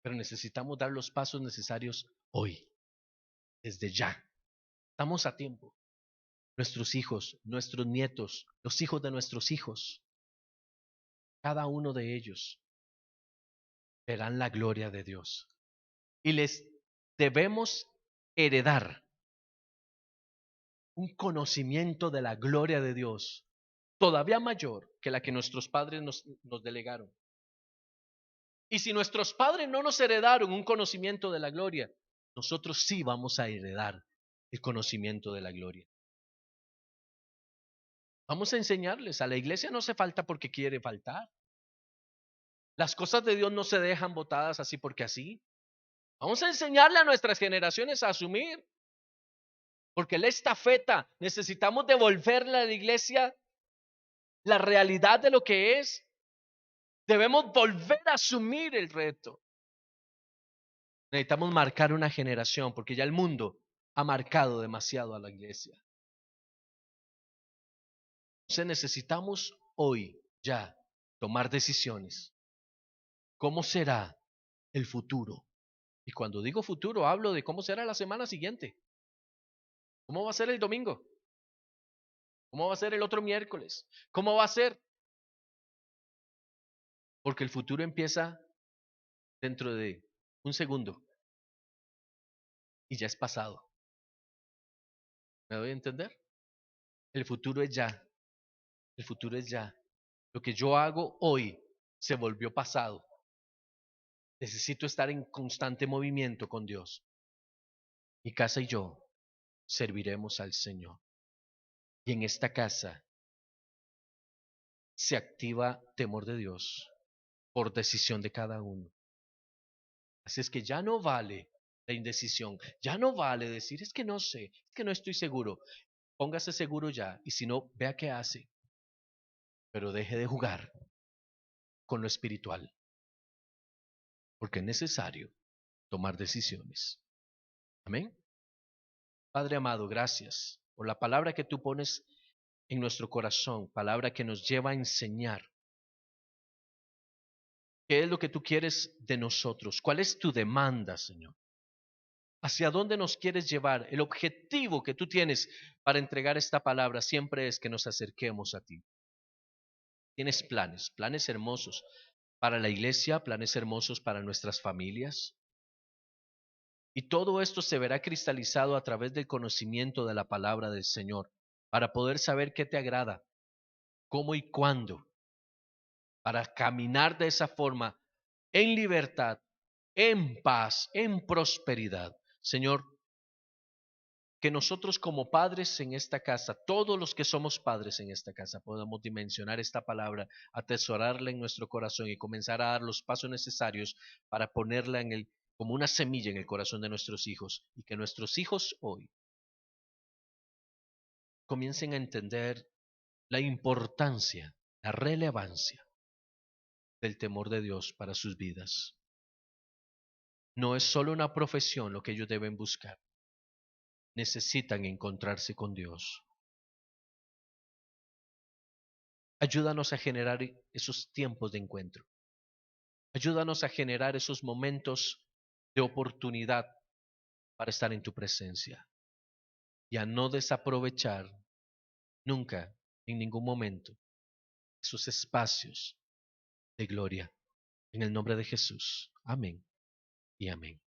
A: Pero necesitamos dar los pasos necesarios hoy, desde ya. Estamos a tiempo. Nuestros hijos, nuestros nietos, los hijos de nuestros hijos, cada uno de ellos verán la gloria de Dios. Y les debemos heredar un conocimiento de la gloria de Dios todavía mayor que la que nuestros padres nos delegaron. Y si nuestros padres no nos heredaron un conocimiento de la gloria, nosotros sí vamos a heredar el conocimiento de la gloria. Vamos a enseñarles, a la iglesia no se falta porque quiere faltar. Las cosas de Dios no se dejan botadas así porque así. Vamos a enseñarle a nuestras generaciones a asumir, porque la estafeta necesitamos devolverle a la iglesia la realidad de lo que es. Debemos volver a asumir el reto. Necesitamos marcar una generación porque ya el mundo ha marcado demasiado a la iglesia. Entonces necesitamos hoy ya tomar decisiones. ¿Cómo será el futuro? Y cuando digo futuro, hablo de cómo será la semana siguiente. ¿Cómo va a ser el domingo? ¿Cómo va a ser el otro miércoles? ¿Cómo va a ser? Porque el futuro empieza dentro de un segundo y ya es pasado. ¿Me doy a entender? El futuro es ya. El futuro es ya. Lo que yo hago hoy se volvió pasado. Necesito estar en constante movimiento con Dios. Mi casa y yo serviremos al Señor. Y en esta casa se activa temor de Dios por decisión de cada uno. Así es que ya no vale la indecisión, ya no vale decir, es que no sé, es que no estoy seguro. Póngase seguro ya y si no, vea qué hace. Pero deje de jugar con lo espiritual, porque es necesario tomar decisiones. Amén. Padre amado, gracias por la palabra que tú pones en nuestro corazón, palabra que nos lleva a enseñar. ¿Qué es lo que tú quieres de nosotros? ¿Cuál es tu demanda, Señor? ¿Hacia dónde nos quieres llevar? El objetivo que tú tienes para entregar esta palabra siempre es que nos acerquemos a ti. Tienes planes, planes hermosos para la iglesia, planes hermosos para nuestras familias. Y todo esto se verá cristalizado a través del conocimiento de la palabra del Señor, para poder saber qué te agrada, cómo y cuándo, para caminar de esa forma en libertad, en paz, en prosperidad. Señor, que nosotros como padres en esta casa, todos los que somos padres en esta casa, podamos dimensionar esta palabra, atesorarla en nuestro corazón y comenzar a dar los pasos necesarios para ponerla como una semilla en el corazón de nuestros hijos, y que nuestros hijos hoy comiencen a entender la importancia, la relevancia del temor de Dios para sus vidas. No es solo una profesión lo que ellos deben buscar, necesitan encontrarse con Dios. Ayúdanos a generar esos tiempos de encuentro. Ayúdanos a generar esos momentos de oportunidad para estar en tu presencia y a no desaprovechar nunca, en ningún momento, esos espacios de gloria. En el nombre de Jesús. Amén y amén.